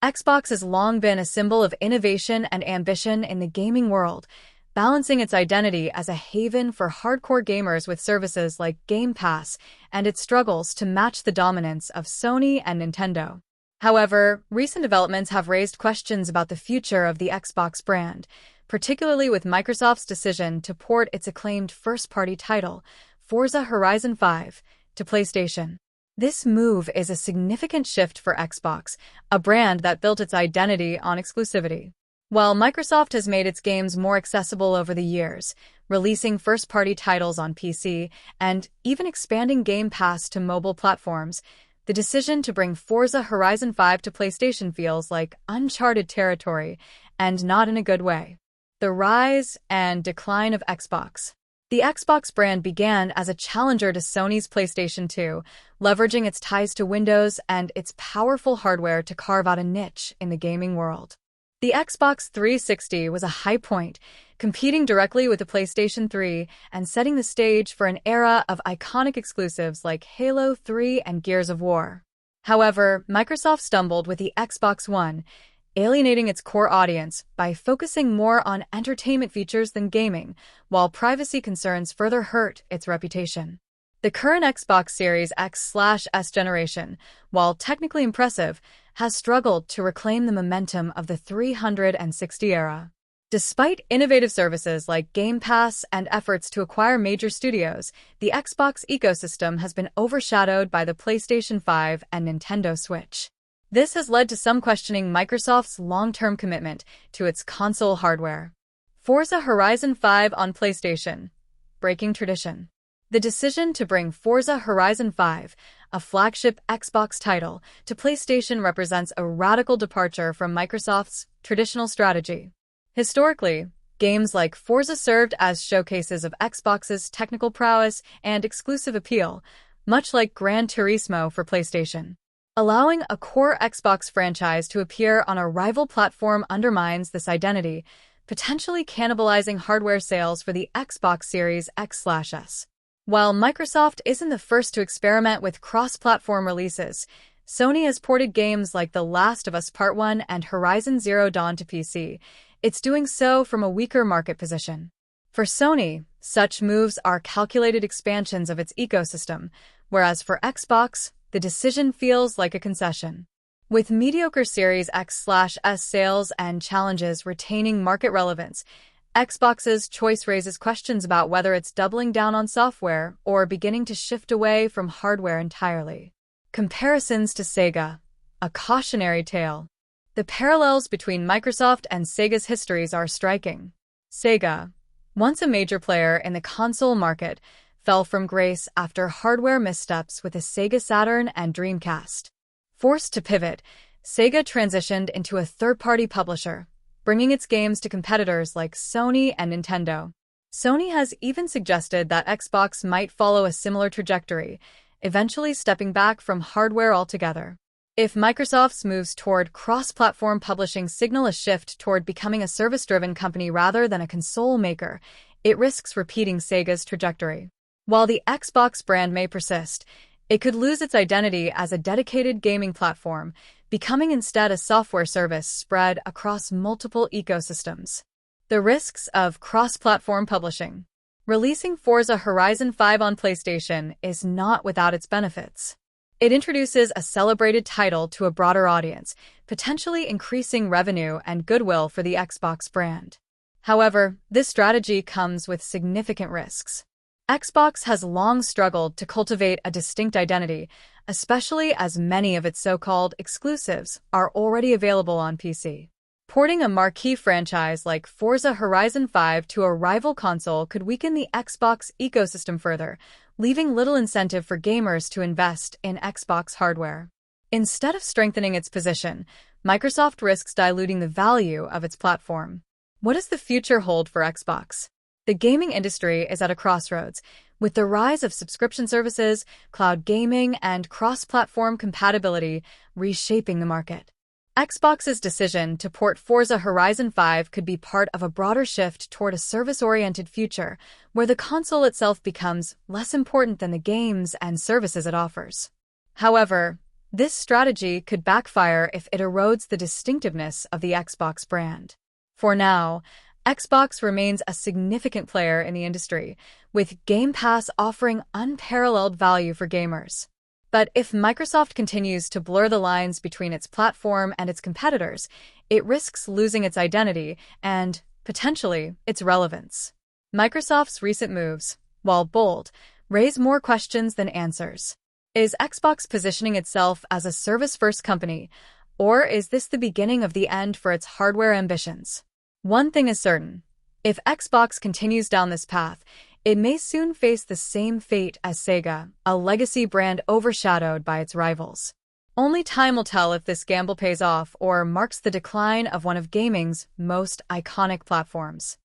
Xbox has long been a symbol of innovation and ambition in the gaming world, balancing its identity as a haven for hardcore gamers with services like Game Pass and its struggles to match the dominance of Sony and Nintendo. However, recent developments have raised questions about the future of the Xbox brand, particularly with Microsoft's decision to port its acclaimed first-party title, Forza Horizon 5, to PlayStation. This move is a significant shift for Xbox, a brand that built its identity on exclusivity. While Microsoft has made its games more accessible over the years, releasing first-party titles on PC and even expanding Game Pass to mobile platforms, the decision to bring Forza Horizon 5 to PlayStation feels like uncharted territory, and not in a good way. The rise and decline of Xbox. The Xbox brand began as a challenger to Sony's PlayStation 2, leveraging its ties to Windows and its powerful hardware to carve out a niche in the gaming world. The Xbox 360 was a high point, competing directly with the PlayStation 3 and setting the stage for an era of iconic exclusives like Halo 3 and Gears of War. However, Microsoft stumbled with the Xbox One, alienating its core audience by focusing more on entertainment features than gaming, while privacy concerns further hurt its reputation. The current Xbox Series X/S generation, while technically impressive, has struggled to reclaim the momentum of the 360 era. Despite innovative services like Game Pass and efforts to acquire major studios, the Xbox ecosystem has been overshadowed by the PlayStation 5 and Nintendo Switch. This has led to some questioning Microsoft's long-term commitment to its console hardware. Forza Horizon 5 on PlayStation. Breaking tradition. The decision to bring Forza Horizon 5, a flagship Xbox title, to PlayStation represents a radical departure from Microsoft's traditional strategy. Historically, games like Forza served as showcases of Xbox's technical prowess and exclusive appeal, much like Gran Turismo for PlayStation. Allowing a core Xbox franchise to appear on a rival platform undermines this identity, potentially cannibalizing hardware sales for the Xbox Series X/S. While Microsoft isn't the first to experiment with cross-platform releases, Sony has ported games like The Last of Us Part 1 and Horizon Zero Dawn to PC. It's doing so from a weaker market position. For Sony, such moves are calculated expansions of its ecosystem, whereas for Xbox, the decision feels like a concession. With mediocre Series X/S sales and challenges retaining market relevance, Xbox's choice raises questions about whether it's doubling down on software or beginning to shift away from hardware entirely. Comparisons to Sega. A cautionary tale. The parallels between Microsoft and Sega's histories are striking. Sega, once a major player in the console market, fell from grace after hardware missteps with the Sega Saturn and Dreamcast. Forced to pivot, Sega transitioned into a third-party publisher, bringing its games to competitors like Sony and Nintendo. Sony has even suggested that Xbox might follow a similar trajectory, eventually stepping back from hardware altogether. If Microsoft's moves toward cross-platform publishing signal a shift toward becoming a service-driven company rather than a console maker, it risks repeating Sega's trajectory. While the Xbox brand may persist, it could lose its identity as a dedicated gaming platform, becoming instead a software service spread across multiple ecosystems. The risks of cross-platform publishing. Releasing Forza Horizon 5 on PlayStation is not without its benefits. It introduces a celebrated title to a broader audience, potentially increasing revenue and goodwill for the Xbox brand. However, this strategy comes with significant risks. Xbox has long struggled to cultivate a distinct identity, especially as many of its so-called exclusives are already available on PC. Porting a marquee franchise like Forza Horizon 5 to a rival console could weaken the Xbox ecosystem further, leaving little incentive for gamers to invest in Xbox hardware. Instead of strengthening its position, Microsoft risks diluting the value of its platform. What does the future hold for Xbox? The gaming industry is at a crossroads, with the rise of subscription services, cloud gaming, and cross-platform compatibility reshaping the market. Xbox's decision to port Forza Horizon 5 could be part of a broader shift toward a service-oriented future, where the console itself becomes less important than the games and services it offers. However, This strategy could backfire if it erodes the distinctiveness of the Xbox brand. For now, Xbox remains a significant player in the industry, with Game Pass offering unparalleled value for gamers. But if Microsoft continues to blur the lines between its platform and its competitors, it risks losing its identity and, potentially, its relevance. Microsoft's recent moves, while bold, raise more questions than answers. Is Xbox positioning itself as a service-first company, or is this the beginning of the end for its hardware ambitions? One thing is certain. If Xbox continues down this path, it may soon face the same fate as Sega, a legacy brand overshadowed by its rivals. Only time will tell if this gamble pays off or marks the decline of one of gaming's most iconic platforms.